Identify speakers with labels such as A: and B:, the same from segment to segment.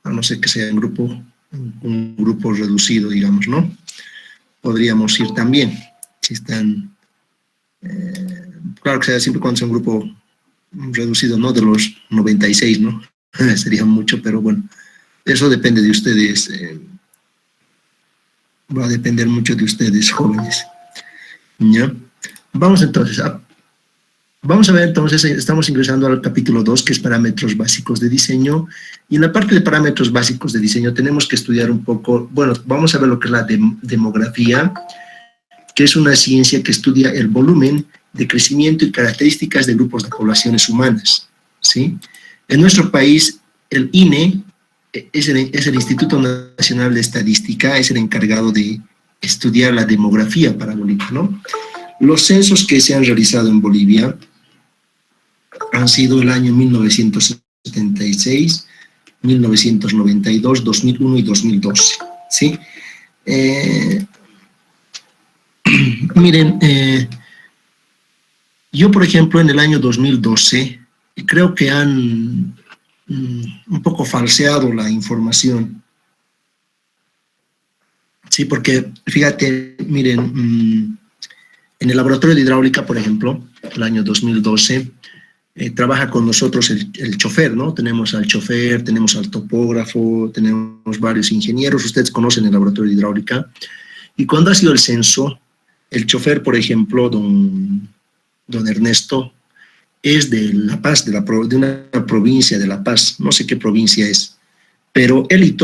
A: a no ser que sea un grupo reducido, digamos, ¿no? Podríamos ir también, si están, claro que sea siempre cuando sea un grupo reducido, no de los 96, ¿no? Sería mucho, pero bueno, eso depende de ustedes, va a depender mucho de ustedes, jóvenes, ¿ya? Vamos entonces vamos a ver entonces, estamos ingresando al capítulo 2, que es parámetros básicos de diseño, y en la parte de parámetros básicos de diseño tenemos que estudiar un poco, bueno, vamos a ver lo que es la demografía, que es una ciencia que estudia el volumen de crecimiento y características de grupos de poblaciones humanas, ¿sí? En nuestro país, el INE es el Instituto Nacional de Estadística, es el encargado de estudiar la demografía para Bolivia, ¿no? Los censos que se han realizado en Bolivia han sido el año 1976, 1992, 2001 y 2012, ¿sí? Miren, yo, por ejemplo, en el año 2012, creo que han un poco falseado la información. Sí, porque, fíjate, miren, en el laboratorio de hidráulica, por ejemplo, el año 2012, trabaja con nosotros el chofer, ¿no? Tenemos al chofer, tenemos al topógrafo, tenemos varios ingenieros, ustedes conocen el laboratorio de hidráulica, y cuando ha sido el censo, el chofer, por ejemplo, don Ernesto, es de La Paz, de una provincia de La Paz, no sé qué provincia es, pero él y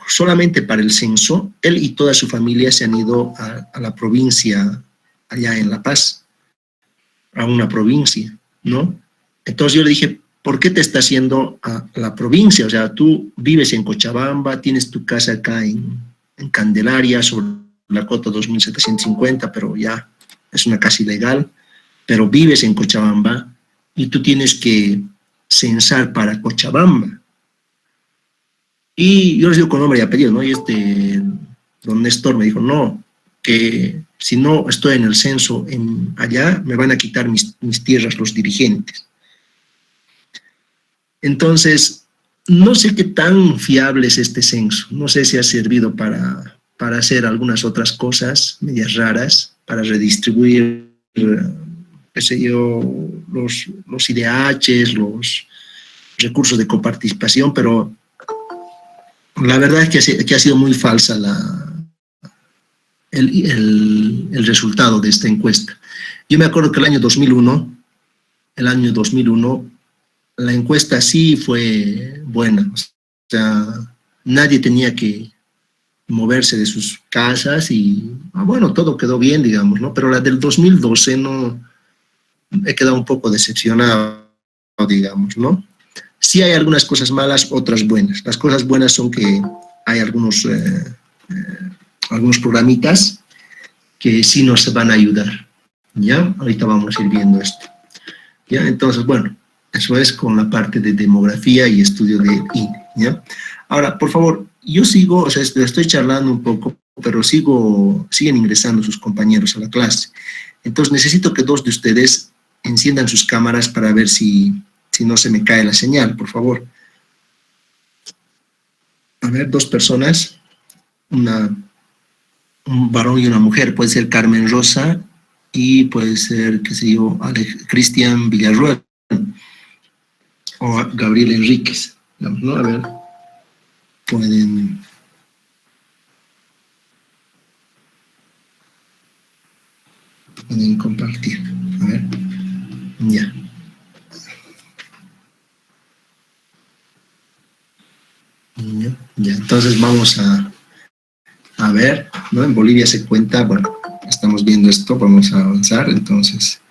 A: solamente para el censo, él y toda su familia se han ido a la provincia allá en La Paz, a una provincia, ¿no? Entonces yo le dije, ¿por qué te estás yendo a la provincia? O sea, tú vives en Cochabamba, tienes tu casa acá en Candelaria, sobre la cota 2750, pero ya es una casa ilegal, pero vives en Cochabamba y tú tienes que censar para Cochabamba. Y yo les digo con nombre y apellido, ¿no? Y don Néstor me dijo, no, que si no estoy en el censo allá, me van a quitar mis tierras los dirigentes. Entonces, no sé qué tan fiable es este censo, no sé si ha servido para hacer algunas otras cosas medias raras, para redistribuir, qué sé yo, los IDHs, los recursos de coparticipación, pero la verdad es que ha sido muy falsa el resultado de esta encuesta. Yo me acuerdo que el año 2001, la encuesta sí fue buena, o sea, nadie tenía que moverse de sus casas y, bueno, todo quedó bien, digamos, ¿no? Pero la del 2012 no, he quedado un poco decepcionado, digamos, ¿no? Sí hay algunas cosas malas, otras buenas. Las cosas buenas son que hay algunos programitas que sí nos van a ayudar, ¿ya? Ahorita vamos a ir viendo esto, ¿ya? Entonces, bueno, eso es con la parte de demografía y estudio de INE, ¿ya? Ahora, por favor, yo sigo, o sea, estoy charlando un poco, pero siguen ingresando sus compañeros a la clase. Entonces, necesito que dos de ustedes enciendan sus cámaras para ver si no se me cae la señal, por favor. A ver, dos personas, un varón y una mujer, puede ser Carmen Rosa y puede ser, qué sé yo, Cristian Villarroel o Gabriel Enríquez, ¿no? A ver, pueden compartir, a ver, ya. Ya, entonces vamos a ver, ¿no? En Bolivia se cuenta, bueno, estamos viendo esto, vamos a avanzar, entonces,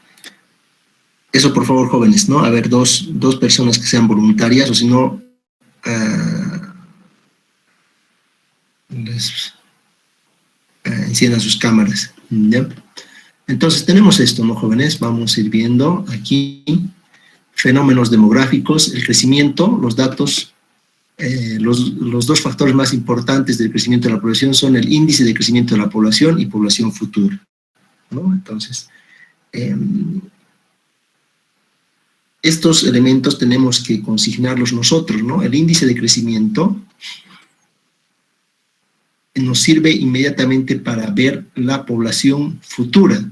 A: eso por favor, jóvenes, ¿no? A ver, dos personas que sean voluntarias, o si no, enciendan sus cámaras, ¿ya? Entonces tenemos esto, ¿no, jóvenes? Vamos a ir viendo aquí fenómenos demográficos, el crecimiento, los datos. Los dos factores más importantes del crecimiento de la población son el índice de crecimiento de la población y población futura, ¿no? Entonces, estos elementos tenemos que consignarlos nosotros, ¿no? El índice de crecimiento nos sirve inmediatamente para ver la población futura.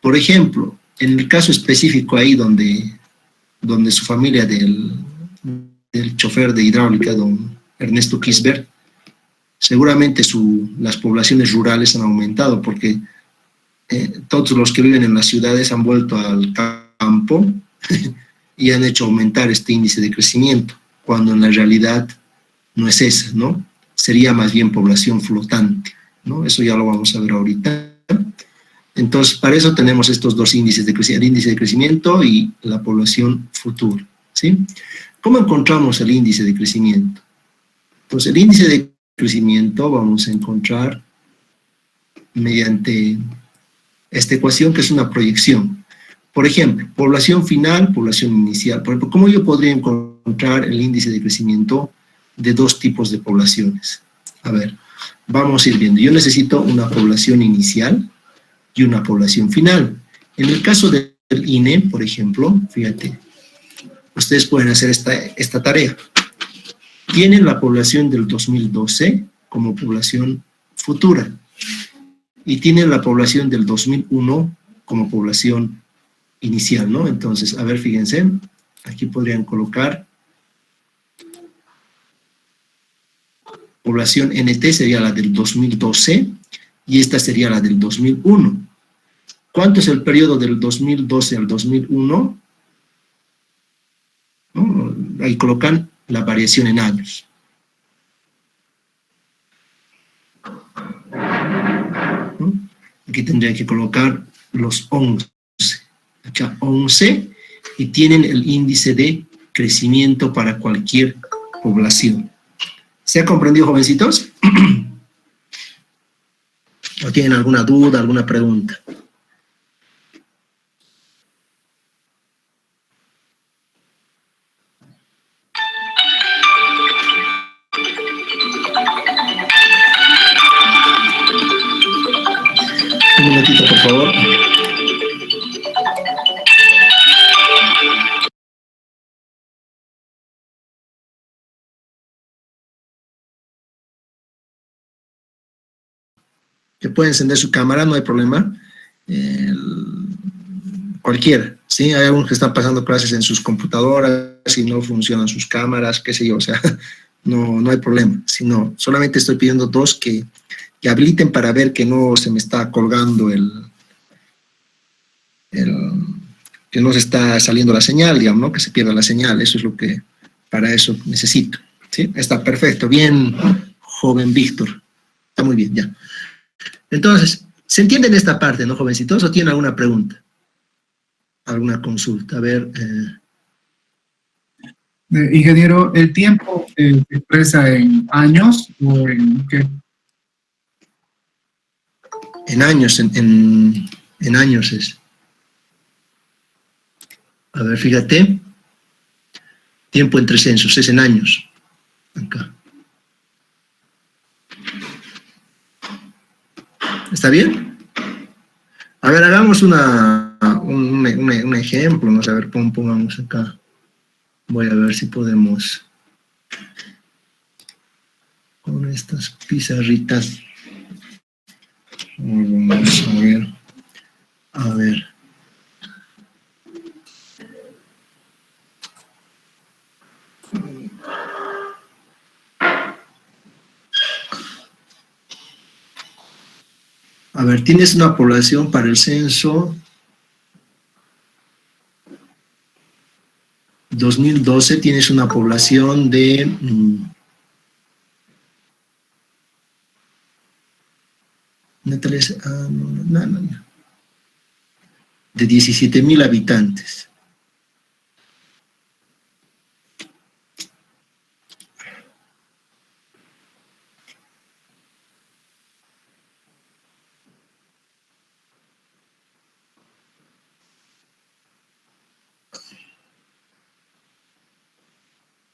A: Por ejemplo, en el caso específico ahí donde su familia del chofer de hidráulica, don Ernesto Kisber, seguramente las poblaciones rurales han aumentado porque todos los que viven en las ciudades han vuelto al campo y han hecho aumentar este índice de crecimiento, cuando en la realidad no es esa, ¿no? Sería más bien población flotante, ¿no? Eso ya lo vamos a ver ahorita. Entonces, para eso tenemos estos dos índices de crecimiento, el índice de crecimiento y la población futura, ¿sí? ¿Cómo encontramos el índice de crecimiento? Pues el índice de crecimiento vamos a encontrar mediante esta ecuación, que es una proyección. Por ejemplo, población final, población inicial. Por ejemplo, ¿cómo yo podría encontrar el índice de crecimiento de dos tipos de poblaciones? A ver, vamos a ir viendo. Yo necesito una población inicial y una población final. En el caso del INE, por ejemplo, fíjate, ustedes pueden hacer esta tarea. Tienen la población del 2012 como población futura y tienen la población del 2001 como población inicial, ¿no? Entonces, a ver, fíjense, aquí podrían colocar población NT, sería la del 2012, y esta sería la del 2001. ¿Cuánto es el periodo del 2012 al 2001? ¿No? Ahí colocan la variación en años. ¿No? Aquí tendría que colocar los 11. Acá 11, y tienen el índice de crecimiento para cualquier población. ¿Se ha comprendido, jovencitos? ¿O tienen alguna duda, alguna pregunta? Un momentito, por favor. Que puede encender su cámara, no hay problema. Cualquiera, ¿sí? Hay algunos que están pasando clases en sus computadoras y no funcionan sus cámaras, qué sé yo, o sea, no hay problema. Sino, solamente estoy pidiendo dos que habiliten para ver que no se me está colgando que no se está saliendo la señal, digamos, ¿no? Que se pierda la señal, eso es lo que para eso necesito, ¿sí? Está perfecto, bien, joven Víctor, está muy bien, ya. Entonces, ¿se entiende en esta parte, no, jovencitos? ¿O tienen alguna pregunta? ¿Alguna consulta? A ver.
B: Ingeniero, ¿el tiempo se expresa en años o en qué?
A: En años, en años es. A ver, fíjate. Tiempo entre censos, es en años. Acá. ¿Está bien? A ver, hagamos un ejemplo, ¿no? A ver, pongamos acá. Voy a ver si podemos con estas pizarritas. Vamos a ver. A ver. A ver, tienes una población para el censo 2012, tienes una población de de 17,000 habitantes.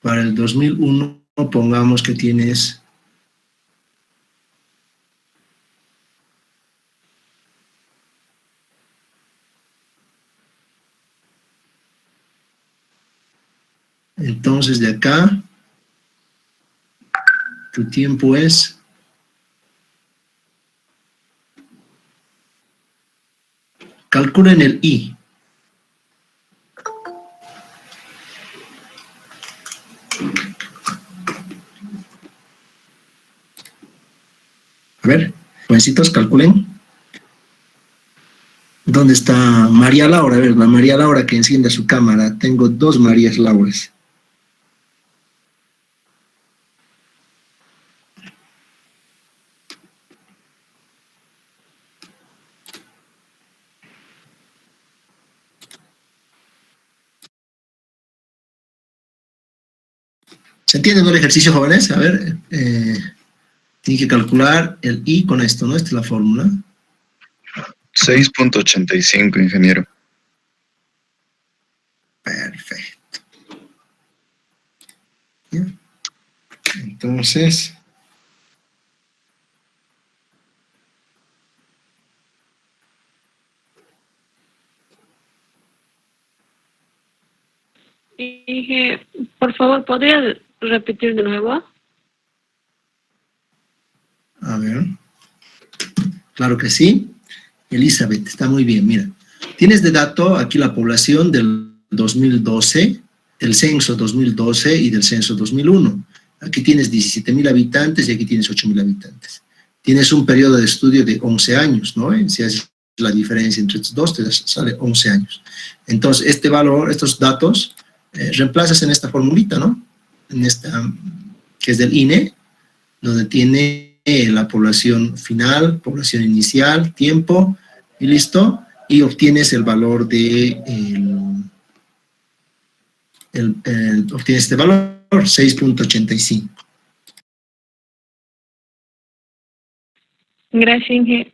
A: Para el 2001, pongamos que tienes entonces de acá, tu tiempo es calculen el I. A ver, jovencitos, calculen. ¿Dónde está María Laura? A ver, la María Laura que encienda su cámara. Tengo dos Marías Lauras. ¿Se entiende, no, el ejercicio, jóvenes? A ver, tienen que calcular el I con esto, ¿no? Esta es la fórmula.
C: 6.85, ingeniero.
A: Perfecto. ¿Ya? Entonces,
D: Dije, por favor, ¿podría repetir de nuevo?
A: a ver. Claro que sí. Elizabeth, está muy bien. Mira, tienes de dato aquí la población del 2012, del censo 2012 y del censo 2001. Aquí tienes 17.000 habitantes y aquí tienes 8.000 habitantes. Tienes un periodo de estudio de 11 años, ¿no? Si haces la diferencia entre estos dos, te sale 11 años. Entonces, este valor, estos datos, reemplazas en esta formulita, ¿no? En esta, que es del INE, donde tiene la población final, población inicial, tiempo, y listo, y obtienes el valor de, obtienes este valor, 6.85.
D: Gracias, Inge.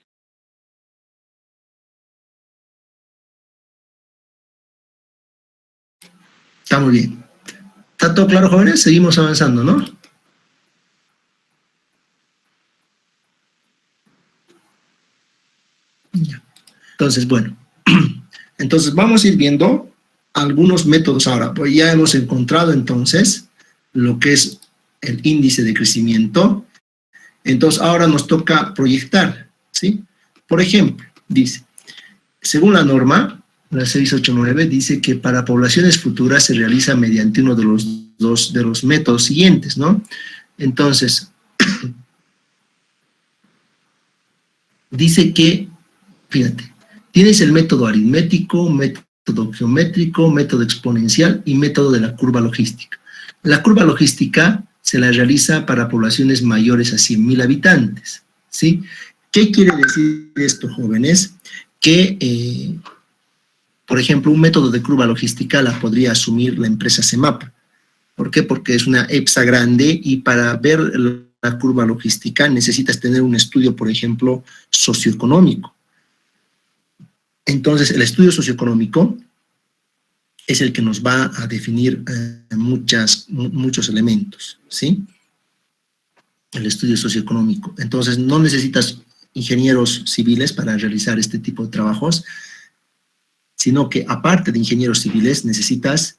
A: Está muy bien. ¿Está todo claro, jóvenes? Seguimos avanzando, ¿no? Ya. Entonces, bueno, entonces vamos a ir viendo algunos métodos ahora. Pues ya hemos encontrado entonces lo que es el índice de crecimiento. Entonces ahora nos toca proyectar, ¿sí? Por ejemplo, dice, según la norma, la 689, dice que para poblaciones futuras se realiza mediante uno de los métodos siguientes, ¿no? Entonces, dice que, fíjate, tienes el método aritmético, método geométrico, método exponencial y método de la curva logística. La curva logística se la realiza para poblaciones mayores a 100.000 habitantes, ¿sí? ¿Qué quiere decir esto, jóvenes? Que, por ejemplo, un método de curva logística la podría asumir la empresa CEMAP. ¿Por qué? Porque es una EPSA grande y para ver la curva logística necesitas tener un estudio, por ejemplo, socioeconómico. Entonces, el estudio socioeconómico es el que nos va a definir muchos elementos, ¿sí? El estudio socioeconómico. Entonces, no necesitas ingenieros civiles para realizar este tipo de trabajos, sino que aparte de ingenieros civiles necesitas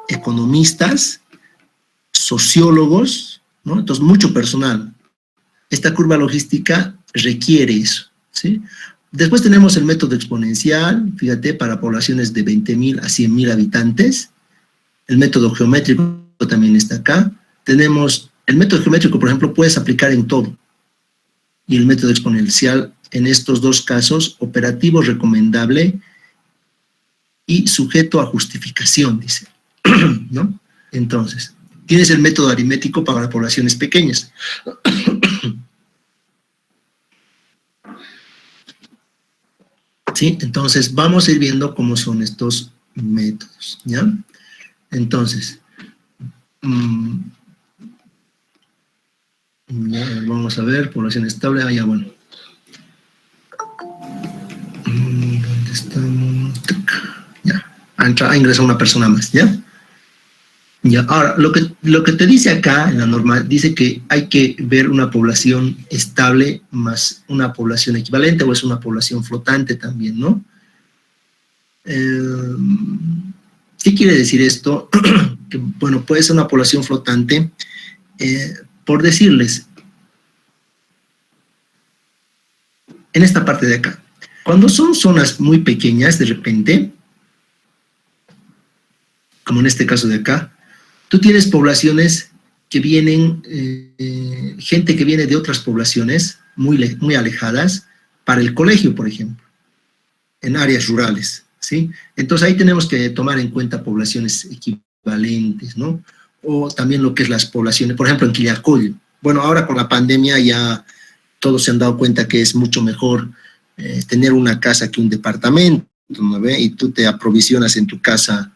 A: economistas, sociólogos, ¿no? Entonces, mucho personal. Esta curva logística requiere eso, ¿sí? Después tenemos el método exponencial, fíjate, para poblaciones de 20.000 a 100.000 habitantes. El método geométrico también está acá. Tenemos el método geométrico, por ejemplo, puedes aplicar en todo. Y el método exponencial, en estos dos casos, operativo, recomendable y sujeto a justificación, dice, ¿no? Entonces, tienes el método aritmético para poblaciones pequeñas. ¿Sí? Entonces, vamos a ir viendo cómo son estos métodos, ¿ya? Entonces, vamos a ver, población estable, ya, bueno. ¿Dónde estamos? Ya, ingresa una persona más, ¿ya? Ya, ahora, lo que te dice acá en la norma, dice que hay que ver una población estable más una población equivalente o es una población flotante también, ¿no? ¿Qué quiere decir esto? Que, bueno, puede ser una población flotante, por decirles, en esta parte de acá. Cuando son zonas muy pequeñas, de repente, como en este caso de acá, tú tienes poblaciones que vienen, gente que viene de otras poblaciones muy alejadas para el colegio, por ejemplo, en áreas rurales, ¿sí? Entonces ahí tenemos que tomar en cuenta poblaciones equivalentes, ¿no? O también lo que es las poblaciones, por ejemplo, en Quillacollo. Bueno, ahora con la pandemia ya todos se han dado cuenta que es mucho mejor tener una casa que un departamento, ¿no ve? Y tú te aprovisionas en tu casa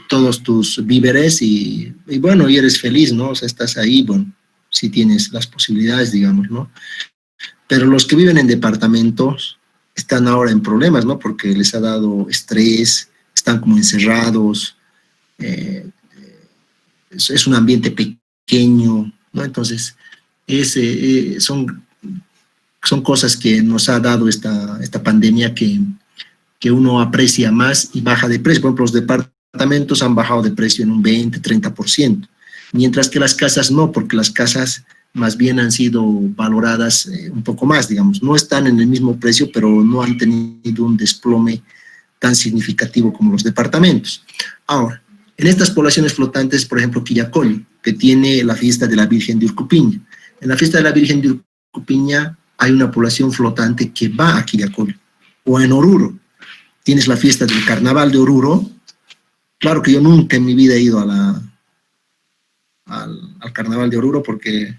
A: todos tus víveres y bueno, y eres feliz, ¿no? O sea, estás ahí, bueno, si tienes las posibilidades, digamos, ¿no? Pero los que viven en departamentos están ahora en problemas, ¿no? Porque les ha dado estrés, están como encerrados, es un ambiente pequeño, ¿no? Entonces, son cosas que nos ha dado esta pandemia que uno aprecia más y baja de precio. Por ejemplo, los departamentos han bajado de precio en un 20, 30%, mientras que las casas no, porque las casas más bien han sido valoradas un poco más, digamos. No están en el mismo precio, pero no han tenido un desplome tan significativo como los departamentos. Ahora, en estas poblaciones flotantes, por ejemplo, Quillacollo, que tiene la fiesta de la Virgen de Urcupiña. En la fiesta de la Virgen de Urcupiña hay una población flotante que va a Quillacollo. O en Oruro, tienes la fiesta del Carnaval de Oruro. Claro que yo nunca en mi vida he ido al Carnaval de Oruro porque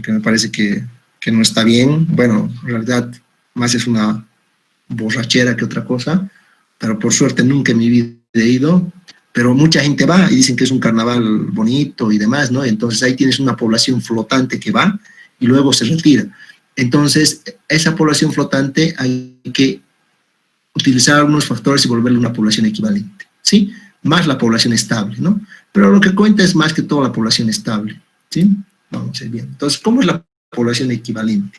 A: me parece que no está bien. Bueno, en realidad más es una borrachera que otra cosa, pero por suerte nunca en mi vida he ido. Pero mucha gente va y dicen que es un carnaval bonito y demás, ¿no? Entonces ahí tienes una población flotante que va y luego se retira. Entonces, esa población flotante hay que utilizar algunos factores y volverle una población equivalente, ¿sí? Más la población estable, ¿no? Pero lo que cuenta es más que todo la población estable, ¿sí? Vamos a ir bien. Entonces, ¿cómo es la población equivalente?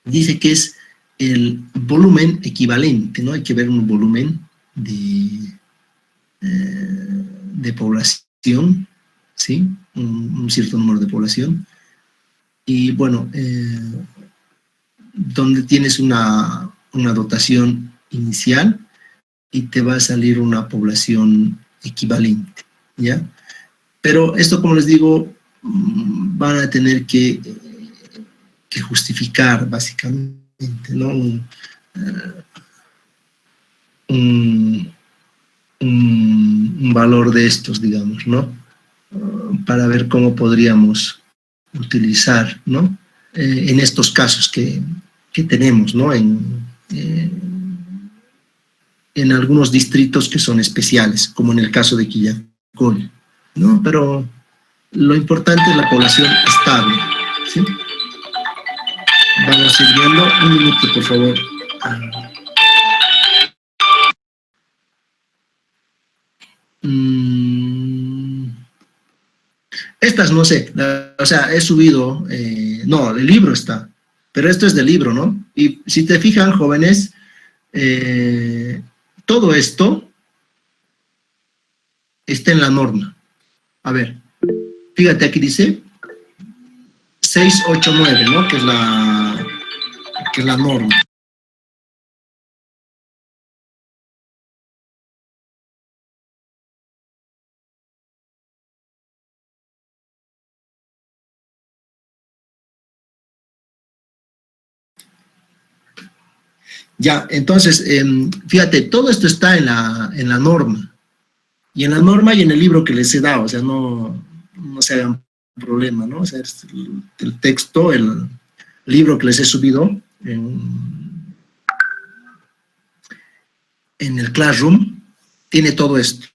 A: Dice que es el volumen equivalente, ¿no? Hay que ver un volumen de población, ¿sí? Un cierto número de población. Y bueno, donde tienes una dotación inicial y te va a salir una población equivalente, ¿ya? Pero esto, como les digo, van a tener que justificar, básicamente, ¿no? Un valor de estos, digamos, ¿no? Para ver cómo podríamos utilizar, ¿no? En estos casos que tenemos, ¿no? En algunos distritos que son especiales, como en el caso de Quillacollo, ¿no? Pero lo importante es la población estable, ¿sí? Vamos a ir viendo. Un minuto, por favor. Estas no sé, o sea, he subido, no, el libro está, pero esto es del libro, ¿no? Y si te fijan, jóvenes, todo esto está en la norma. A ver, fíjate, aquí dice 689, ¿no? Que es la norma. Ya, entonces, fíjate, todo esto está en la norma. Y en la norma y en el libro que les he dado, o sea, no se hagan problema, ¿no? O sea, el texto, el libro que les he subido en el Classroom, tiene todo esto.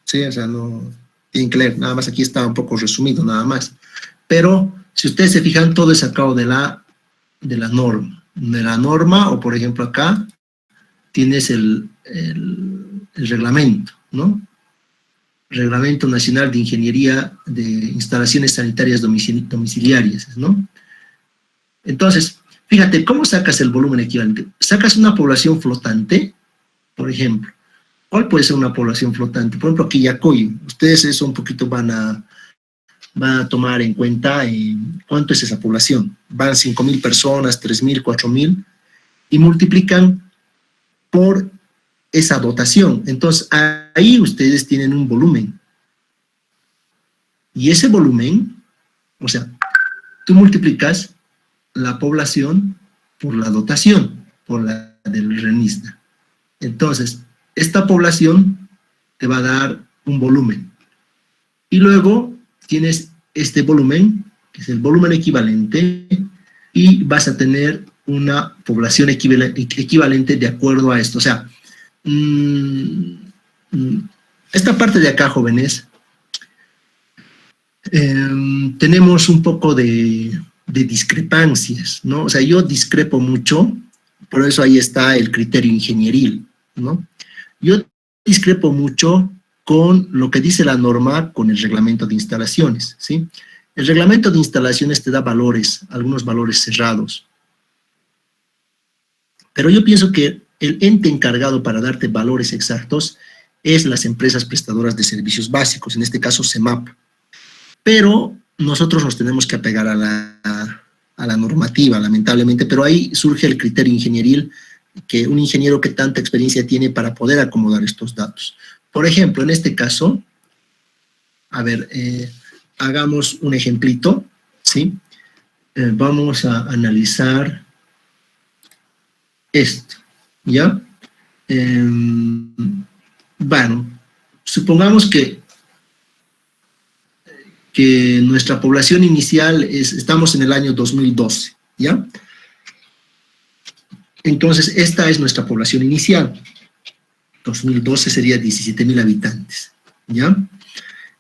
A: Sí, o sea, no tienen que leer, nada más aquí está un poco resumido, nada más. Pero, si ustedes se fijan, todo es sacado de la norma. De la norma, o por ejemplo acá, tienes el reglamento, ¿no? Reglamento Nacional de Ingeniería de Instalaciones Sanitarias Domiciliarias, ¿no? Entonces, fíjate, ¿cómo sacas el volumen equivalente? Sacas una población flotante, por ejemplo. ¿Cuál puede ser una población flotante? Por ejemplo, Quillacollo. Ustedes eso un poquito van va a tomar en cuenta cuánto es esa población. Van 5.000 personas, 3.000, 4.000, y multiplican por esa dotación. Entonces, ahí ustedes tienen un volumen. Y ese volumen, o sea, tú multiplicas la población por la dotación, por la del RENISDA. Entonces, esta población te va a dar un volumen. Y luego tienes este volumen, que es el volumen equivalente, y vas a tener una población equivalente de acuerdo a esto. O sea, esta parte de acá, jóvenes, tenemos un poco de discrepancias, ¿no? O sea, yo discrepo mucho, por eso ahí está el criterio ingenieril, ¿no? Yo discrepo mucho con lo que dice la norma con el reglamento de instalaciones, ¿sí? El reglamento de instalaciones te da valores, algunos valores cerrados. Pero yo pienso que el ente encargado para darte valores exactos es las empresas prestadoras de servicios básicos, en este caso CEMAP. Pero nosotros nos tenemos que apegar a la normativa, lamentablemente, pero ahí surge el criterio ingenieril, que un ingeniero que tanta experiencia tiene para poder acomodar estos datos. Por ejemplo, en este caso, a ver, hagamos un ejemplito, ¿sí? Vamos a analizar esto, ¿ya? Bueno, supongamos que nuestra población inicial estamos en el año 2012, ¿ya? Entonces, esta es nuestra población inicial. 2012 sería 17.000 habitantes, ¿ya?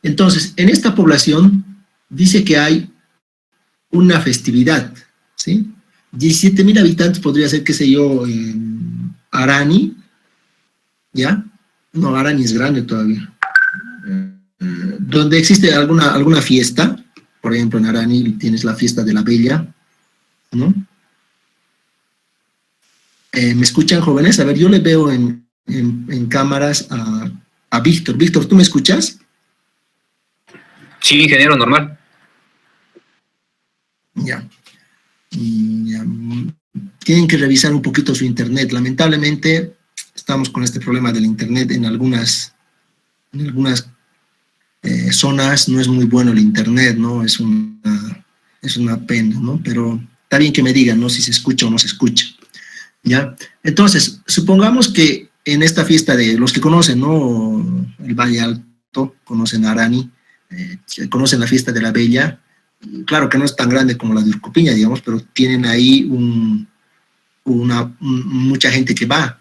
A: Entonces, en esta población dice que hay una festividad, ¿sí? 17.000 habitantes podría ser, qué sé yo, Arani, ¿ya? No, Arani es grande todavía. Donde existe alguna fiesta, por ejemplo, en Arani tienes la fiesta de la Bella, ¿no? ¿Me escuchan, jóvenes? A ver, yo le veo en cámaras a Víctor. Víctor, ¿tú me escuchas?
C: Sí, ingeniero, normal.
A: Ya. Tienen que revisar un poquito su internet. Lamentablemente, estamos con este problema del internet en algunas zonas no es muy bueno el internet, ¿no? Es una pena, ¿no? Pero está bien que me digan, ¿no? Si se escucha o no se escucha, ¿ya? Entonces, supongamos que en esta fiesta de los que conocen, ¿no? El Valle Alto, conocen a Arani, conocen la fiesta de la Bella. Claro que no es tan grande como la de Urcupiña, digamos, pero tienen ahí mucha gente que va.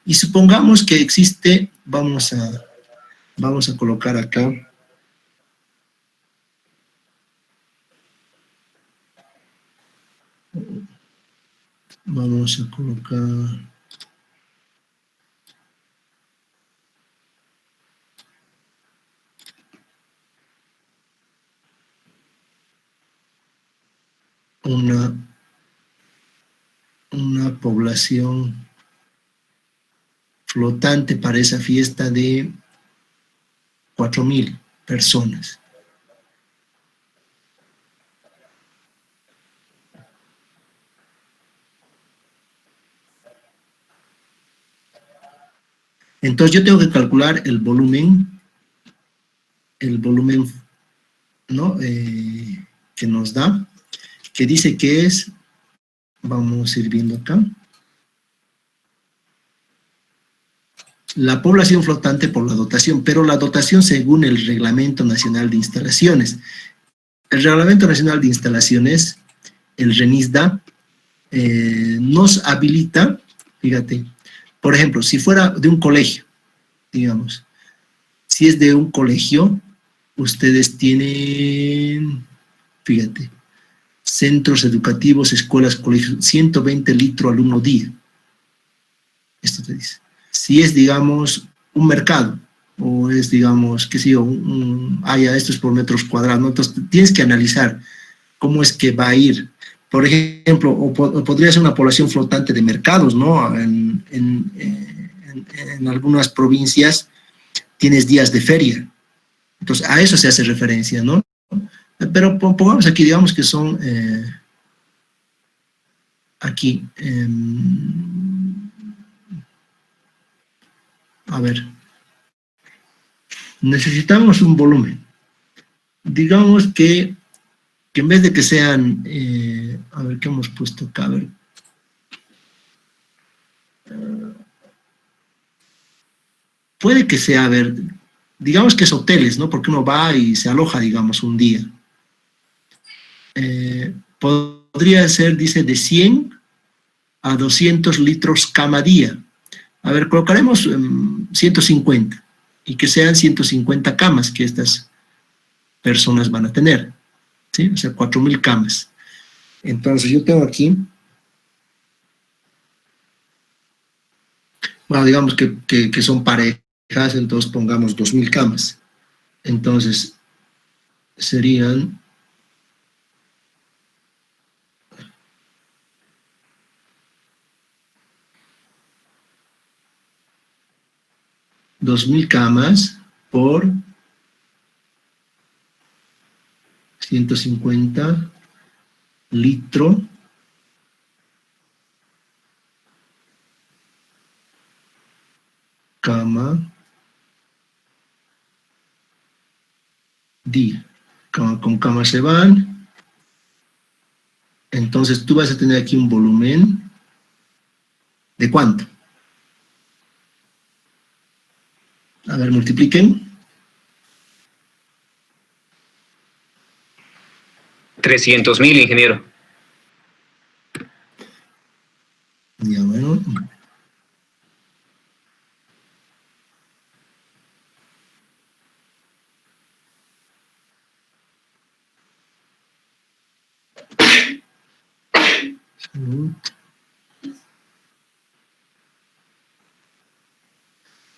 A: Y supongamos que existe, vamos a colocar acá, vamos a colocar una población flotante para esa fiesta de 4.000 personas. Entonces yo tengo que calcular el volumen, ¿no? Que nos da, que dice que es, vamos a ir viendo acá, la población flotante por la dotación, pero la dotación según el Reglamento Nacional de Instalaciones. El Reglamento Nacional de Instalaciones, el RENISDA, nos habilita, fíjate, por ejemplo, si fuera de un colegio, digamos, si es de un colegio, ustedes tienen, fíjate, centros educativos, escuelas, colegios, 120 litros alumno día. Esto te dice. Si es, digamos, un mercado, o es, digamos, qué sé yo, esto es por metros cuadrados, ¿no? Entonces tienes que analizar cómo es que va a ir. Por ejemplo, o podría ser una población flotante de mercados, ¿no? En algunas provincias tienes días de feria. Entonces, a eso se hace referencia, ¿no? Pero pongamos aquí, digamos que son aquí. A ver. Necesitamos un volumen. Digamos que en vez de que sean, a ver, ¿qué hemos puesto acá? A ver. Puede que sea, a ver, digamos que es hoteles, ¿no? Porque uno va y se aloja, digamos, un día. Podría ser, dice, de 100 a 200 litros cama día. A ver, colocaremos 150 y que sean 150 camas que estas personas van a tener, ¿sí? O sea, 4.000 camas. Entonces, yo tengo aquí, bueno, digamos que son parejas, entonces pongamos 2.000 camas. Entonces, serían 2.000 camas por 150 litro cama día. Con cama se van. Entonces tú vas a tener aquí un volumen ¿de cuánto? A ver, multipliquen.
C: 300.000, ingeniero.
A: Ya, bueno. Salud.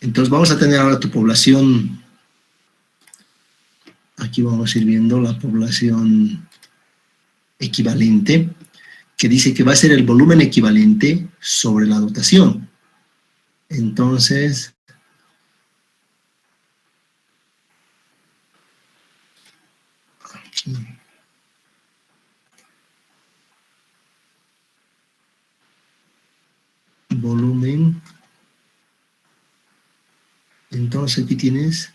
A: Entonces vamos a tener ahora tu población. Aquí vamos a ir viendo la población equivalente, que dice que va a ser el volumen equivalente sobre la dotación. Entonces, aquí. Volumen. Entonces aquí tienes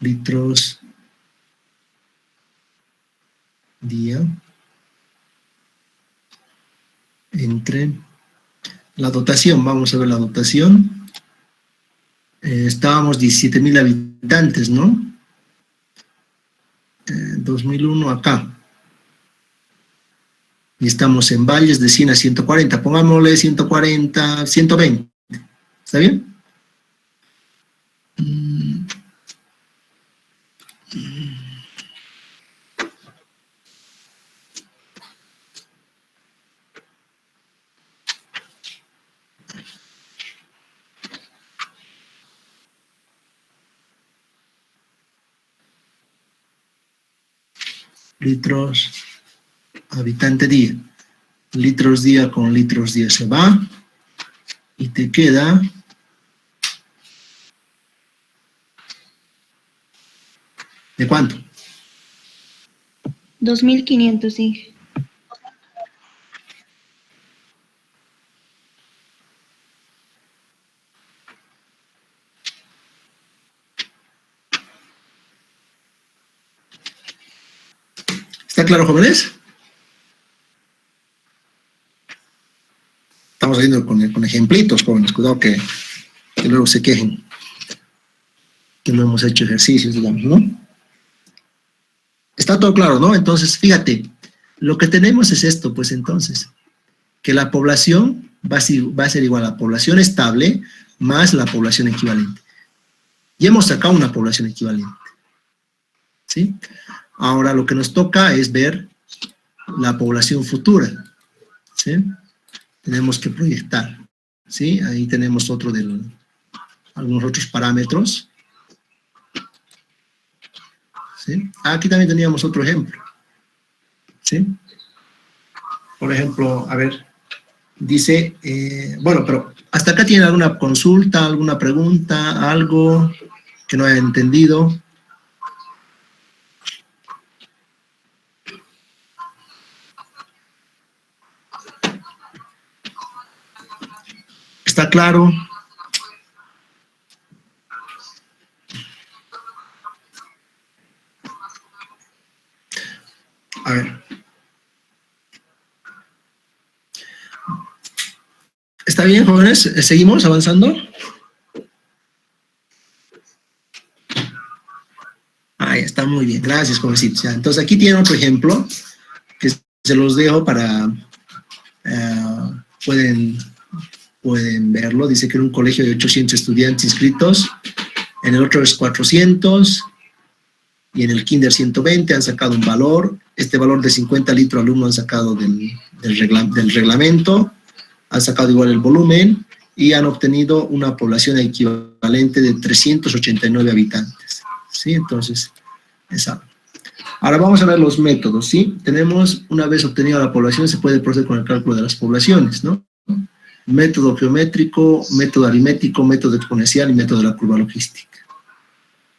A: litros día entre la dotación. Vamos a ver la dotación. Estábamos 17.000 habitantes, ¿no? 2001 acá. Y estamos en valles de 100 a 140. Pongámosle 140, 120. ¿Está bien? Litros habitante día. Litros día con litros día se va. Y te queda ¿de cuánto?
E: 2.500, sí.
A: ¿Está claro, jóvenes? Estamos haciendo con ejemplitos, jóvenes. Cuidado que luego se quejen. Que no hemos hecho ejercicios, digamos, ¿no? Está todo claro, ¿no? Entonces, fíjate, lo que tenemos es esto, pues entonces, que la población va a ser igual a la población estable más la población equivalente. Y hemos sacado una población equivalente. ¿Sí? Ahora lo que nos toca es ver la población futura. ¿Sí? Tenemos que proyectar. ¿Sí? Ahí tenemos algunos otros parámetros. ¿Sí? Aquí también teníamos otro ejemplo. ¿Sí? Por ejemplo, a ver, dice, bueno, pero hasta acá tiene alguna consulta, alguna pregunta, algo que no haya entendido. ¿Está claro? A ver. ¿Está bien, jóvenes? ¿Seguimos avanzando? Ah, ya está muy bien. Gracias, jovencitos. Ya, entonces, aquí tienen otro ejemplo que se los dejo para... pueden verlo. Dice que en un colegio de 800 estudiantes inscritos, en el otro es 400 y en el kinder 120 han sacado un valor. Este valor de 50 litros alumnos han sacado del reglamento, han sacado igual el volumen y han obtenido una población equivalente de 389 habitantes. ¿Sí? Entonces, esa. Ahora vamos a ver los métodos, ¿sí? Tenemos, una vez obtenida la población, se puede proceder con el cálculo de las poblaciones, ¿no? Método geométrico, método aritmético, método exponencial y método de la curva logística.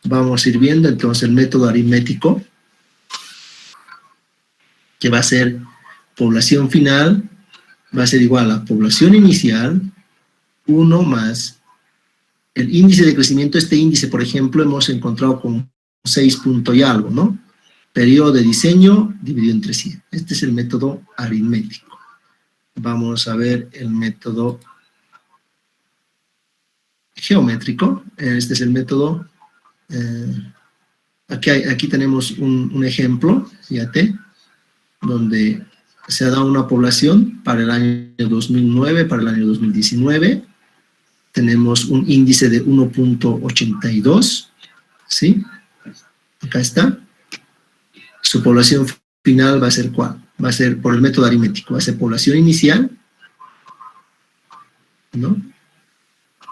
A: Vamos a ir viendo entonces el método aritmético, que va a ser población final, va a ser igual a población inicial, 1 más el índice de crecimiento. Este índice, por ejemplo, hemos encontrado con 6 puntos y algo, ¿no? Periodo de diseño dividido entre 100. Este es el método aritmético. Vamos a ver el método geométrico. Este es el método... aquí tenemos un ejemplo, fíjate, donde se ha dado una población para el año 2009, para el año 2019. Tenemos un índice de 1.82, ¿sí? Acá está. Su población final va a ser ¿cuál? Va a ser por el método aritmético, va a ser población inicial, ¿no?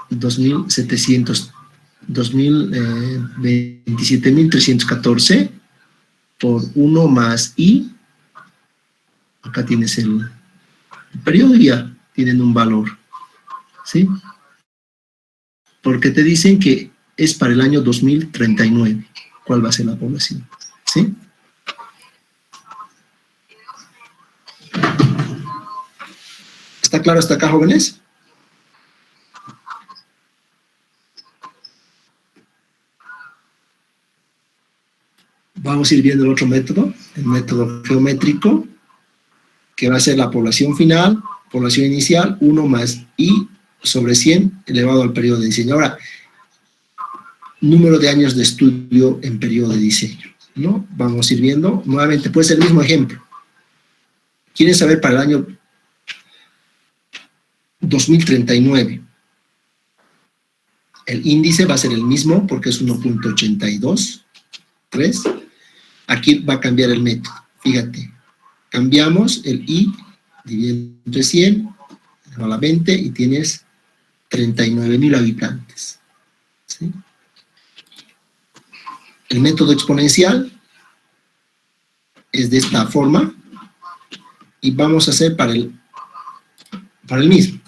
A: 27.314 por 1 más I. Acá tienes el periodo y ya tienen un valor, ¿sí? Porque te dicen que es para el año 2039. ¿Cuál va a ser la población? ¿Sí? ¿Está claro hasta acá, jóvenes? Vamos a ir viendo el otro método, el método geométrico, que va a ser la población final, población inicial, 1 más I sobre 100 elevado al periodo de diseño. Ahora, número de años de estudio en periodo de diseño, ¿no? Vamos a ir viendo, nuevamente, puede ser el mismo ejemplo. ¿Quieren saber para el año 2039? El índice va a ser el mismo porque es 1.82, aquí va a cambiar el método, fíjate, cambiamos el I dividido entre 100, a la 20 y tienes 39.000 habitantes, ¿sí? El método exponencial es de esta forma y vamos a hacer para el mismo.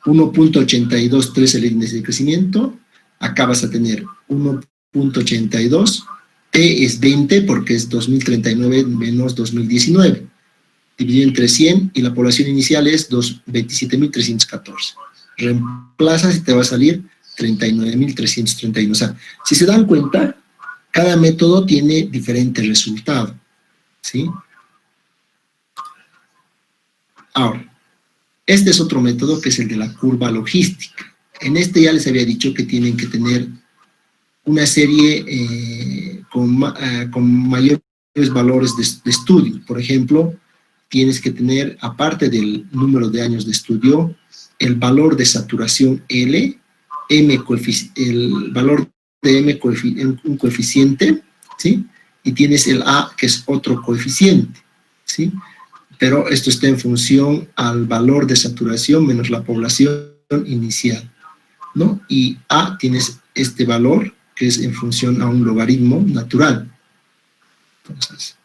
A: 1.823 el índice de crecimiento, acá vas a tener 1.82, T es 20 porque es 2039 menos 2019, dividido entre 100 y la población inicial es 27.314. Reemplazas y te va a salir 39.331. O sea, si se dan cuenta, cada método tiene diferente resultado, ¿sí? Ahora, este es otro método que es el de la curva logística. En este ya les había dicho que tienen que tener una serie con mayores valores de estudio. Por ejemplo, tienes que tener, aparte del número de años de estudio, el valor de saturación L, el valor de M, un coeficiente, ¿sí? Y tienes el A, que es otro coeficiente, ¿sí? Pero esto está en función al valor de saturación menos la población inicial, ¿no? Y A tienes este valor que es en función a un logaritmo natural. Entonces,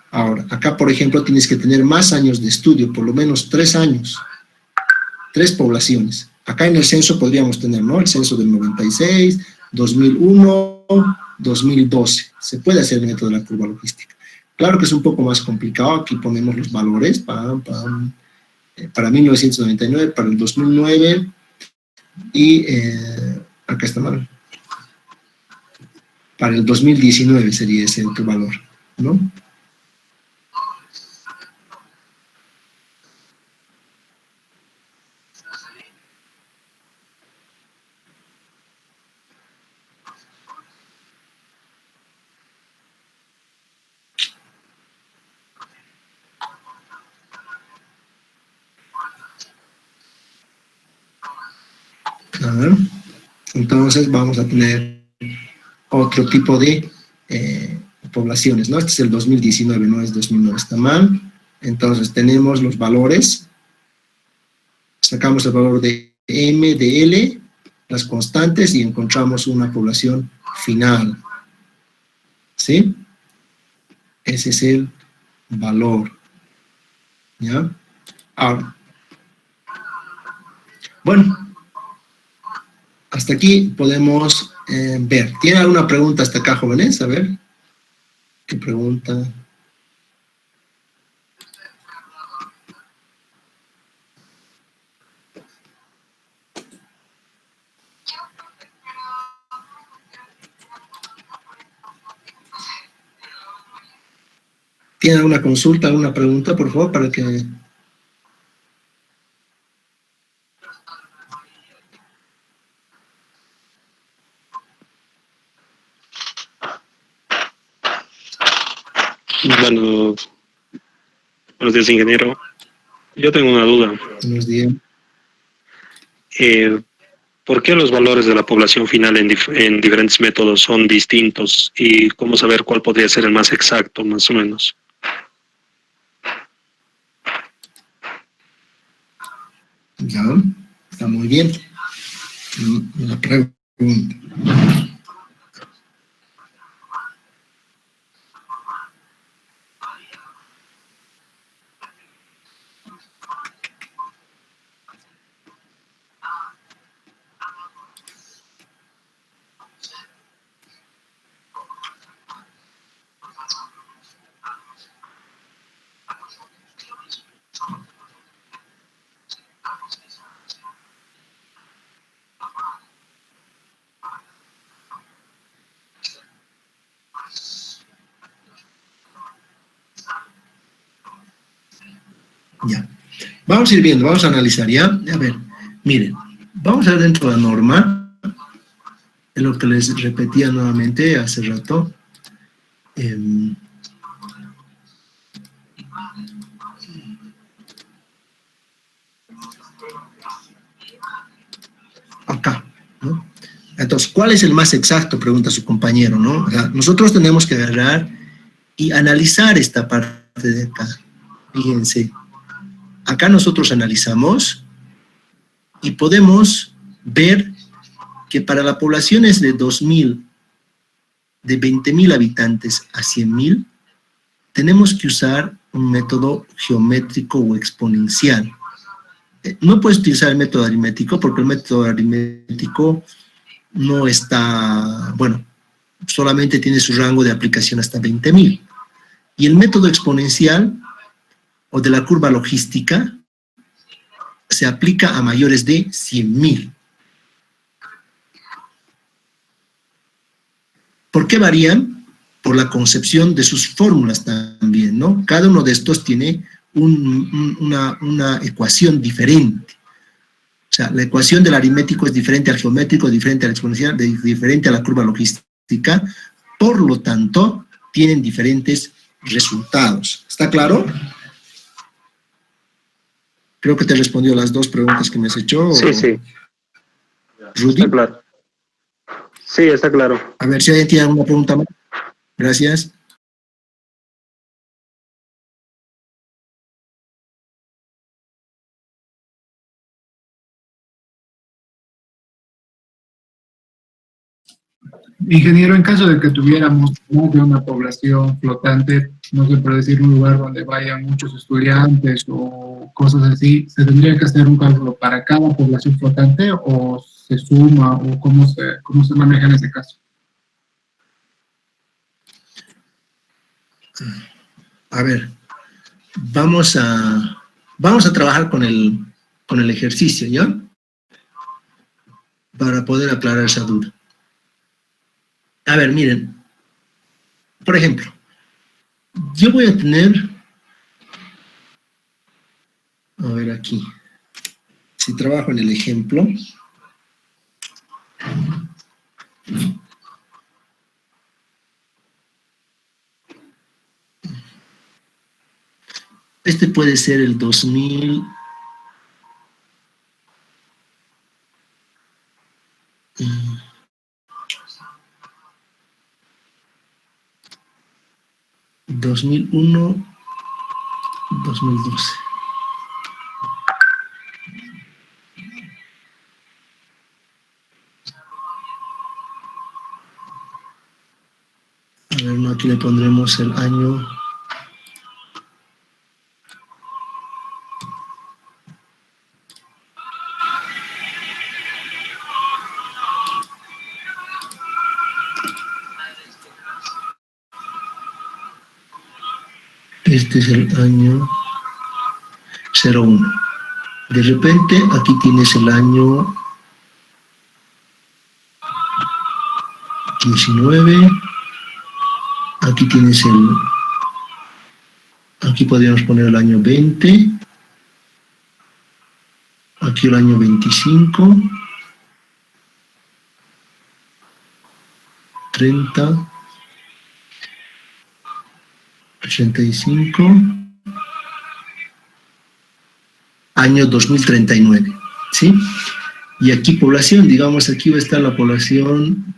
A: Ahora, acá, por ejemplo, tienes que tener más años de estudio, por lo menos 3 años, 3 poblaciones. Acá en el censo podríamos tener, ¿no? El censo del 96, 2001, 2012. Se puede hacer el método de la curva logística. Claro que es un poco más complicado. Aquí ponemos los valores para 1999, para el 2009 y acá está mal. Para el 2019 sería ese otro valor, ¿no? A ver. Entonces vamos a tener otro tipo de poblaciones, ¿no? Este es el 2019, no es 2009, está mal. Entonces tenemos los valores, sacamos el valor de M, de L, las constantes y encontramos una población final, ¿sí? Ese es el valor, ¿ya? Ahora, bueno, hasta aquí podemos ver. ¿Tiene alguna pregunta hasta acá, jóvenes? A ver, ¿qué pregunta? ¿Tiene alguna consulta, alguna pregunta, por favor, para que...
E: Bueno, buenos días, ingeniero. Yo tengo una duda.
A: Buenos días.
E: Eh, ¿Por qué los valores de la población final en diferentes métodos son distintos? ¿Y cómo saber cuál podría ser el más exacto, más o menos?
A: Ya, está muy bien. La pregunta. Ya. Vamos a ir viendo, vamos a analizar, ¿ya? A ver, miren, vamos a ver dentro de la norma, es lo que les repetía nuevamente hace rato. Acá, ¿no? Entonces, ¿cuál es el más exacto? Pregunta su compañero, ¿no? O sea, nosotros tenemos que agarrar y analizar esta parte de acá. Fíjense, acá nosotros analizamos y podemos ver que para la población es de 2.000, de 20.000 habitantes a 100.000, tenemos que usar un método geométrico o exponencial. No puedes utilizar el método aritmético porque el método aritmético no está, bueno, solamente tiene su rango de aplicación hasta 20.000. Y el método exponencial o de la curva logística se aplica a mayores de 100.000. ¿Por qué varían? Por la concepción de sus fórmulas también, ¿no? Cada uno de estos tiene una ecuación diferente. O sea, la ecuación del aritmético es diferente al geométrico, diferente al exponencial, diferente a la curva logística. Por lo tanto, tienen diferentes resultados. ¿Está claro? Creo que te he respondido las dos preguntas que me has hecho.
E: Sí, sí.
A: Rudy.
E: Está claro. Sí, está claro.
A: A ver si alguien tiene alguna pregunta más. Gracias.
B: Ingeniero, en caso de que tuviéramos más de una población flotante, no sé, por decir un lugar donde vayan muchos estudiantes o cosas así, ¿se tendría que hacer un cálculo para cada población flotante o se suma o cómo se maneja en ese caso?
A: A ver, vamos a trabajar con el ejercicio, ¿ya? Para poder aclarar esa duda. A ver, miren, por ejemplo, yo voy a tener, a ver aquí, si trabajo en el ejemplo, este puede ser el 2000, 2001, 2012. A ver, no, aquí le pondremos el año. Este es el año 01. De repente, aquí tienes el año 19. Aquí tienes aquí podríamos poner el año 20. Aquí el año 25. 30. 85. Año 2039, ¿sí? Y aquí población, digamos, aquí va a estar la población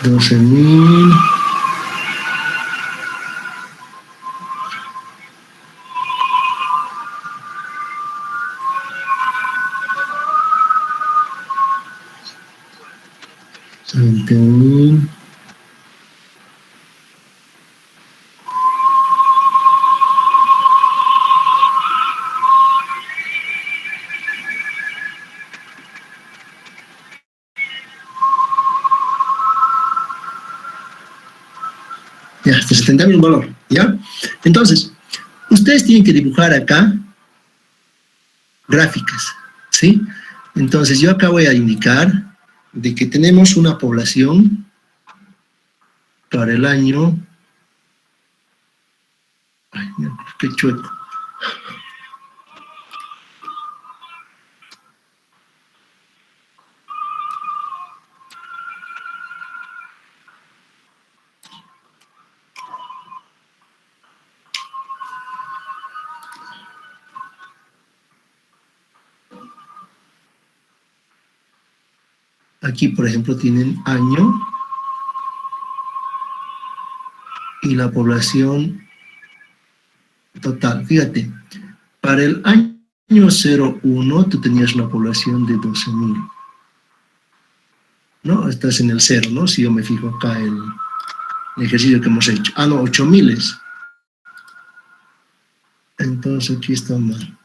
A: 12.000. Ya, hasta 70.000 un valor, ¿ya? Entonces, ustedes tienen que dibujar acá gráficas, ¿sí? Entonces, yo acá voy a indicar de que tenemos una población para el año... Ay, qué chueco. Aquí, por ejemplo, tienen año y la población total. Fíjate, para el año 01 tú tenías una población de 12.000. ¿No? Estás en el 0, ¿no? Si yo me fijo acá el ejercicio que hemos hecho. Ah, no, 8.000. Entonces aquí está mal.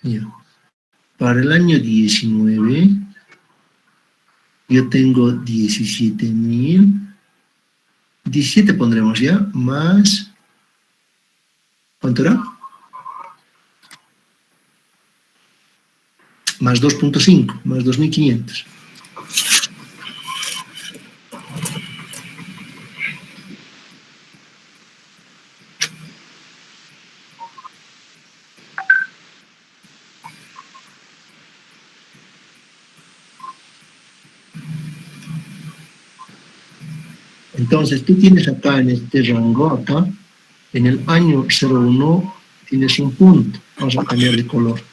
A: Ya. Para el año 19, yo tengo 17.000. 17 pondremos ya, más... ¿Cuánto era? Más 2.5, más 2.500. Entonces, tú tienes acá en este rango, acá, En el año 01 tienes un punto. Vamos a cambiar de color.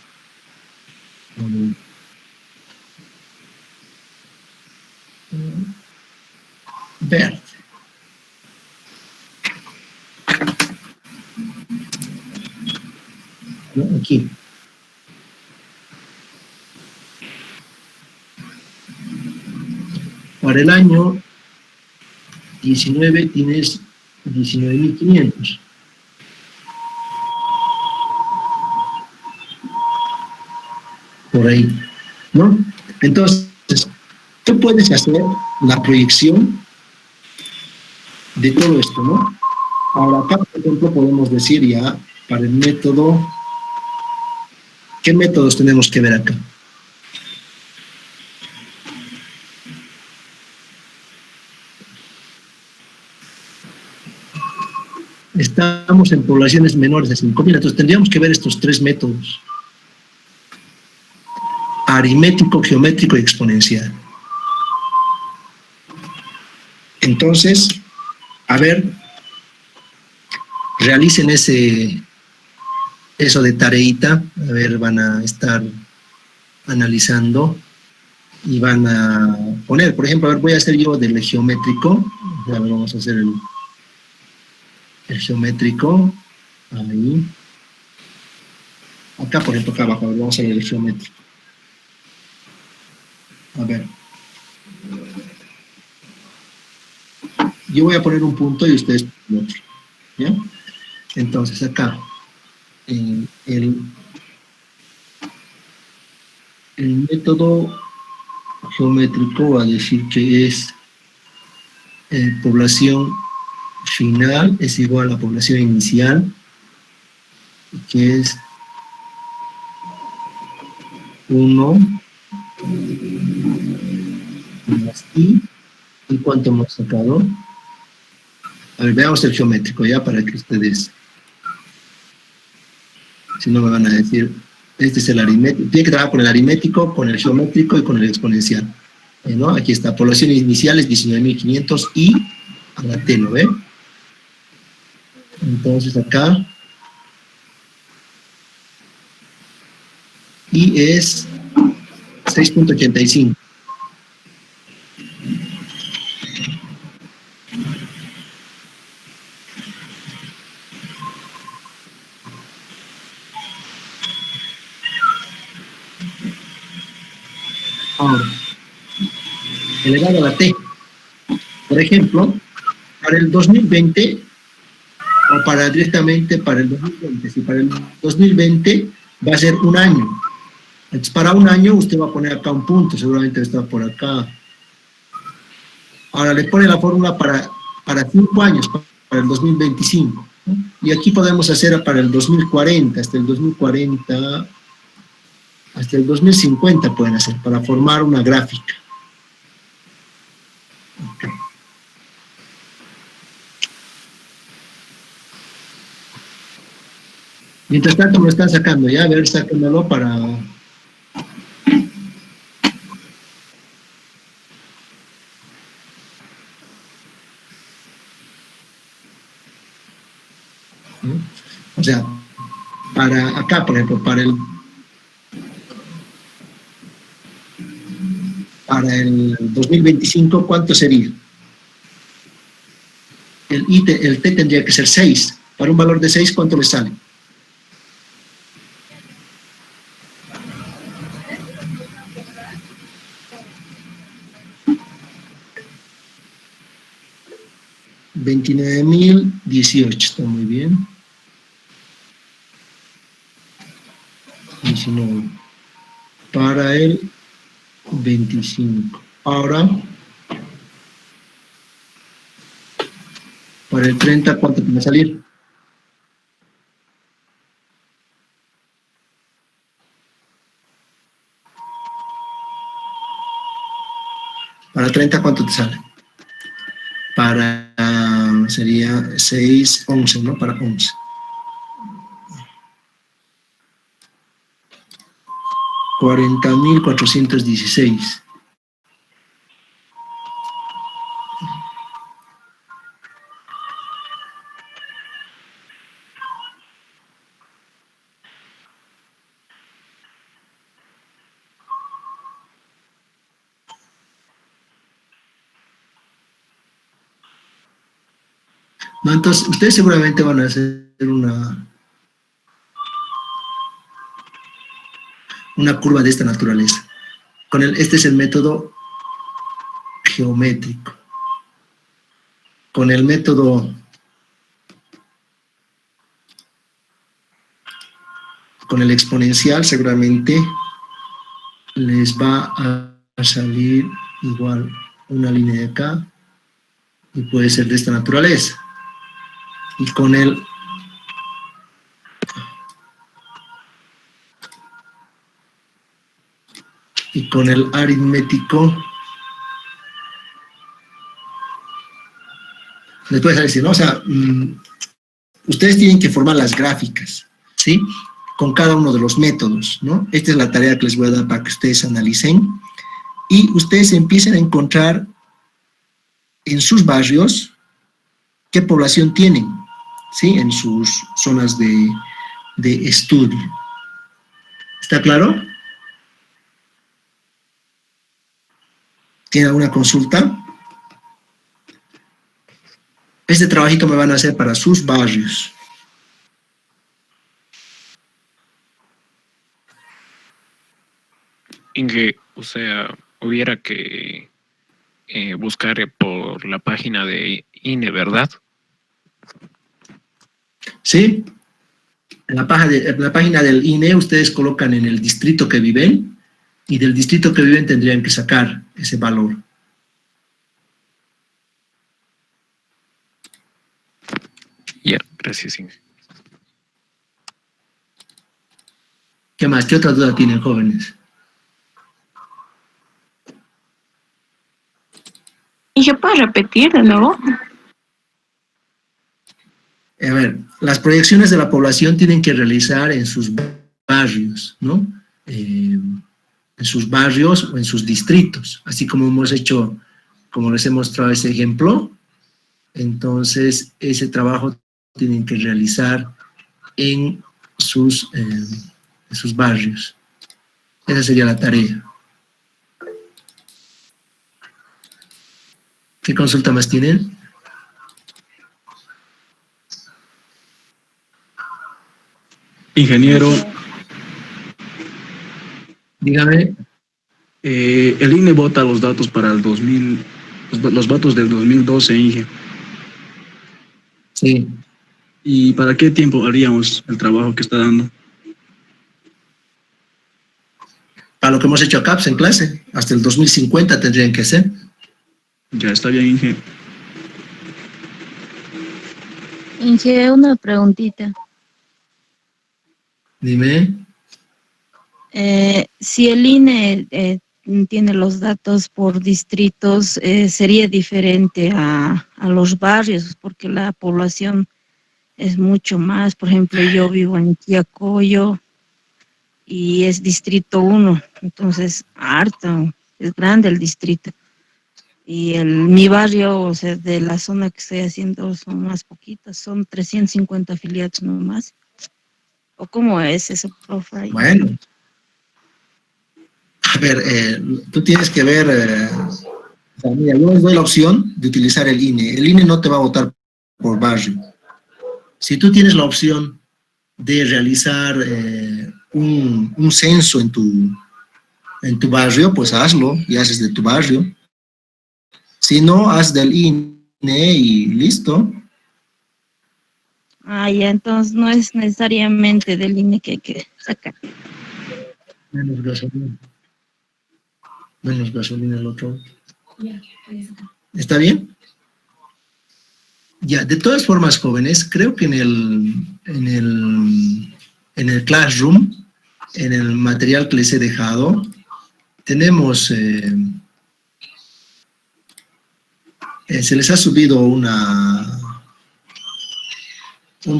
A: Verde. ¿No? Aquí. Para el año 19 tienes 19.500. Por ahí, ¿no? Entonces, tú puedes hacer la proyección de todo esto, ¿no? Ahora, acá, por ejemplo, podemos decir ya, para el método, ¿qué métodos tenemos que ver acá? Estamos en poblaciones menores de 5.000, entonces tendríamos que ver estos tres métodos: aritmético, geométrico y exponencial. Entonces, a ver, realicen eso de tareita, a ver, van a estar analizando y van a poner, por ejemplo, a ver, voy a hacer yo del geométrico, a ver, vamos a hacer el geométrico, ahí. Acá, por ejemplo, acá abajo, a ver, vamos a ver el geométrico. A ver. Yo voy a poner un punto y ustedes ponen otro, ¿ya? Entonces, acá, el método geométrico va a decir que es población final es igual a población inicial, que es 1 más i. ¿Y cuánto hemos sacado? A ver, veamos el geométrico ya para que ustedes, si no me van a decir, este es el aritmético. Tiene que trabajar con el aritmético, con el geométrico y con el exponencial, ¿no? Aquí está, población inicial es 19.500 y a la t, ¿lo ve? Entonces acá y es 6.85. Ahora, elevado a la t. Por ejemplo, para el 2020, o para directamente para el 2020, si para el 2020 va a ser un año. Entonces, para un año usted va a poner acá un punto, seguramente está por acá. Ahora le pone la fórmula para 5 años, para el 2025. ¿No? Y aquí podemos hacer para el 2040, hasta el 2040, hasta el 2050 pueden hacer, para formar una gráfica. Okay. Mientras tanto me lo están sacando, ya, a ver, sáquenmelo para... O sea, para acá, por ejemplo, para el 2025, ¿cuánto sería? El t tendría que ser 6. Para un valor de 6, ¿cuánto le sale? $29.018, está muy bien. 19. Para el 25. Ahora, para el 30, ¿cuánto tiene que salir? Para 30, ¿cuánto te sale? Para, sería 6, 11, ¿no? Para 11. $40.416. ¿no? Entonces, ustedes seguramente van a hacer una curva de esta naturaleza. Este es el método geométrico. Con el método con el exponencial seguramente les va a salir igual una línea de acá y puede ser de esta naturaleza. Y con el aritmético les puede salir así, ¿no? O sea, ustedes tienen que formar las gráficas, ¿sí? Con cada uno de los métodos, ¿no? Esta es la tarea que les voy a dar para que ustedes analicen y ustedes empiecen a encontrar en sus barrios qué población tienen, ¿sí? En sus zonas de estudio. ¿Está claro? ¿Tienen alguna consulta? Este trabajito me van a hacer para sus barrios.
F: Inge, o sea, hubiera que buscar por la página de INE, ¿verdad?
A: Sí. En la página del INE ustedes colocan en el distrito que viven y del distrito que viven tendrían que sacar ese valor.
F: Ya, gracias, Inge.
A: ¿Qué más? ¿Qué otra duda tienen, jóvenes?
D: ¿Y se puede repetir de nuevo?
A: A ver, las proyecciones de la población tienen que realizar en sus barrios, ¿no? En sus barrios o en sus distritos, así como hemos hecho, como les he mostrado ese ejemplo. Entonces, ese trabajo tienen que realizar en sus barrios. Esa sería la tarea. ¿Qué consulta más tienen?
G: Ingeniero,
A: Dígame.
G: el INE vota los datos para el 2000, los datos del 2012, Inge.
A: Sí.
G: ¿Y para qué tiempo haríamos el trabajo que está dando?
A: Para lo que hemos hecho acá, pues, en clase, hasta el 2050 tendrían que ser.
G: Ya está bien, Inge.
H: Inge, una preguntita.
A: Dime.
H: Si el INE tiene los datos por distritos, sería diferente a los barrios, porque la población es mucho más. Por ejemplo, yo vivo en Quiacoyo y es distrito 1, entonces harto, es grande el distrito. Y mi barrio, o sea, de la zona que estoy haciendo son más poquitas, son 350 afiliados nomás. ¿O cómo es eso, profe?
A: Bueno. A ver, tú tienes que ver, o sea, mira, yo les doy la opción de utilizar el INE. El INE no te va a votar por barrio. Si tú tienes la opción de realizar un censo en tu barrio, pues hazlo y haces de tu barrio. Si no, haz del INE y listo.
H: Ah, ya, entonces no es necesariamente del INE que hay que sacar.
A: Menos gasolina. Menos gasolina el otro. ¿Está bien? Ya, de todas formas, jóvenes, creo que en el Classroom, en el material que les he dejado, tenemos, se les ha subido un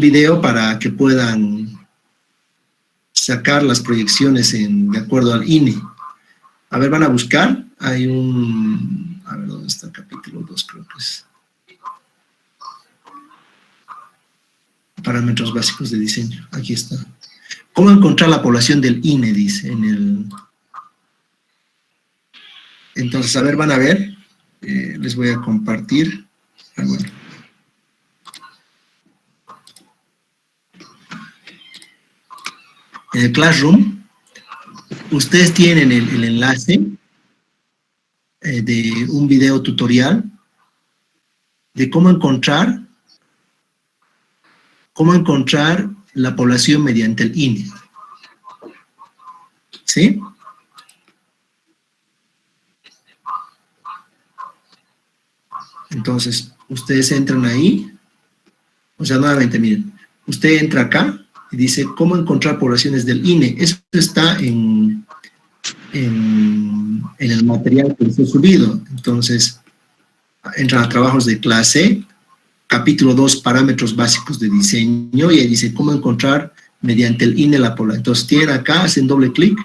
A: video para que puedan sacar las proyecciones de acuerdo al INE. A ver, van a buscar, hay a ver, ¿dónde está el capítulo 2? Creo que es. Parámetros básicos de diseño, aquí está. ¿Cómo encontrar la población del INE? Dice Entonces, a ver, van a ver, les voy a compartir. Ah, bueno. En el Classroom, ustedes tienen el enlace de un video tutorial de cómo encontrar la población mediante el INE. ¿Sí? Entonces, ustedes entran ahí. O sea, nuevamente, miren, usted entra acá y dice cómo encontrar poblaciones del INE. Eso está en el material que les he subido. Entonces, entran a trabajos de clase, capítulo 2, parámetros básicos de diseño, y ahí dice cómo encontrar mediante el INE la población. Entonces, tienen acá, hacen doble clic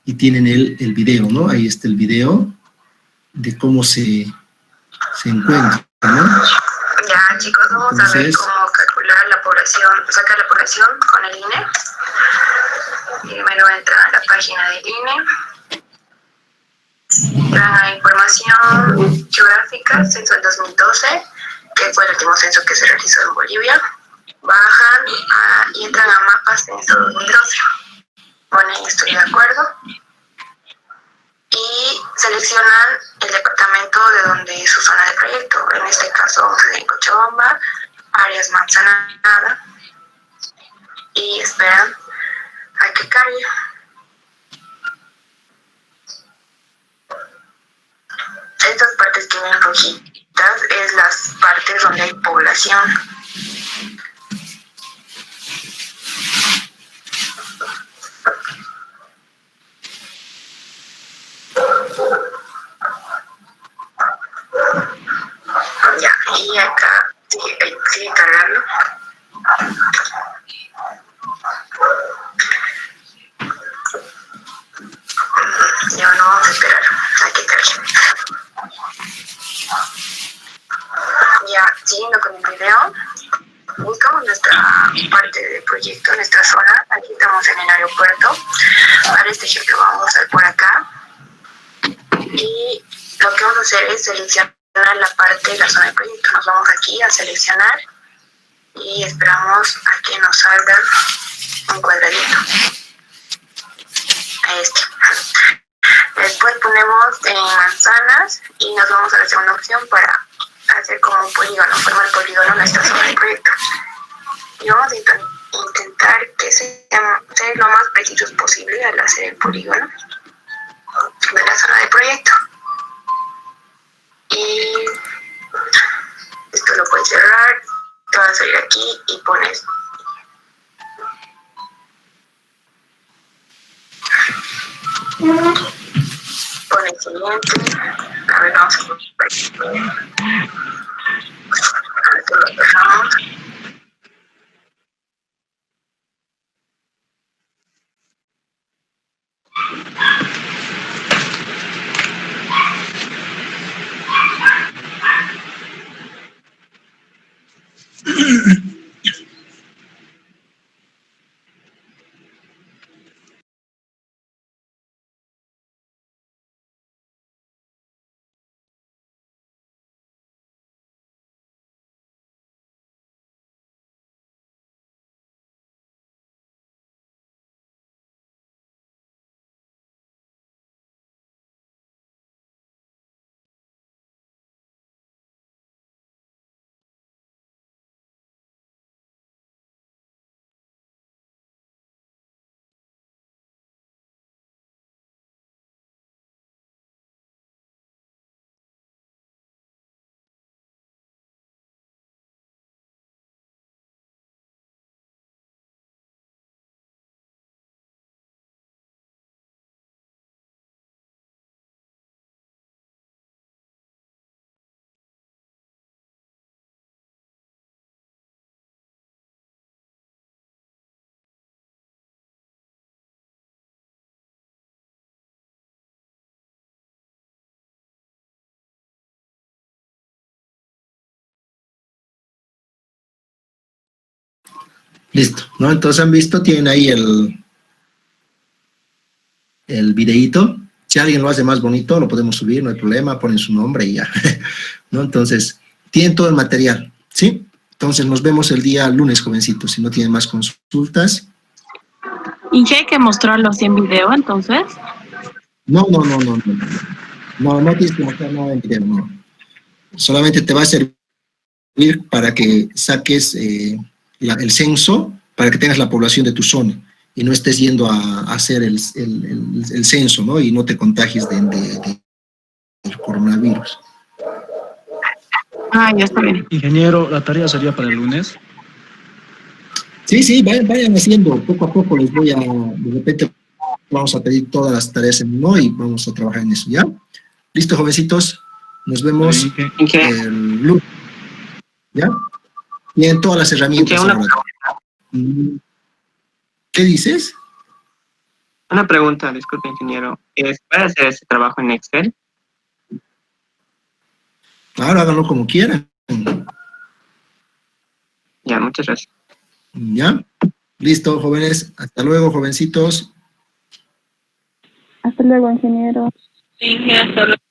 A: y tienen el video, ¿no? Ahí está el video de cómo se encuentra, ¿no?
I: Ya, chicos, vamos a ver cómo calcular la población, sacar la población con el INE. Primero entra a la página del INE. Entran a información geográfica, censo del 2012, que fue el último censo que se realizó en Bolivia. Bajan y entran a mapas censo 2012. Ponen estoy de acuerdo. Y seleccionan el departamento de donde es su zona de proyecto. En este caso vamos a hacer Cochabamba, áreas Manzanada, y esperan a que cargue. Estas partes que ven rojitas es las partes donde hay población. Ya, y acá sigue cargando. Ya no vamos a esperar a que cargue. Ya, siguiendo con el video, buscamos nuestra parte del proyecto, nuestra zona. Aquí estamos en el aeropuerto. Para este ejemplo vamos a ir por acá. Y lo que vamos a hacer es seleccionar la parte de la zona de proyecto. Nos vamos aquí a seleccionar y esperamos a que nos salga un cuadradito. Después ponemos manzanas y nos vamos a la segunda opción para hacer como un polígono, formar polígono nuestra zona de proyecto. Y vamos a intentar que sea lo más precisos posible al hacer el polígono de la zona de proyecto. Y esto lo puedes cerrar, te vas a salir aquí y pones siguiente. A ver, vamos a ver que lo dejamos.
A: Listo, ¿no? Entonces han visto, tienen ahí el videíto. Si alguien lo hace más bonito, lo podemos subir, no hay problema, ponen su nombre y ya, ¿no? Entonces, tienen todo el material, ¿sí? Entonces, nos vemos el día lunes, jovencitos. Si no tienen más consultas,
J: ¿Y qué hay que mostrarlo así en video entonces?
A: No, no, no, no, no. No, no tienes que mostrar nada en video, no. Solamente te va a servir para que saques el censo, para que tengas la población de tu zona y no estés yendo a hacer el censo, ¿no? Y no te contagies del coronavirus.
J: Ah, ya está bien.
G: Ingeniero, ¿la tarea sería para el lunes?
A: Sí, sí, vayan haciendo, poco a poco les voy a, de repente vamos a pedir todas las tareas en uno y vamos a trabajar en eso, ¿ya? Listo, jovencitos, nos vemos el lunes, ¿ya? Tienen todas las herramientas ahora. ¿Qué dices?
K: Una pregunta, disculpe, ingeniero. ¿Se puede hacer ese trabajo en Excel?
A: Claro, háganlo como quieran.
K: Ya, muchas gracias.
A: ¿Ya? Listo, jóvenes. Hasta luego, jovencitos.
L: Hasta luego, ingeniero.
D: Sí, hasta luego.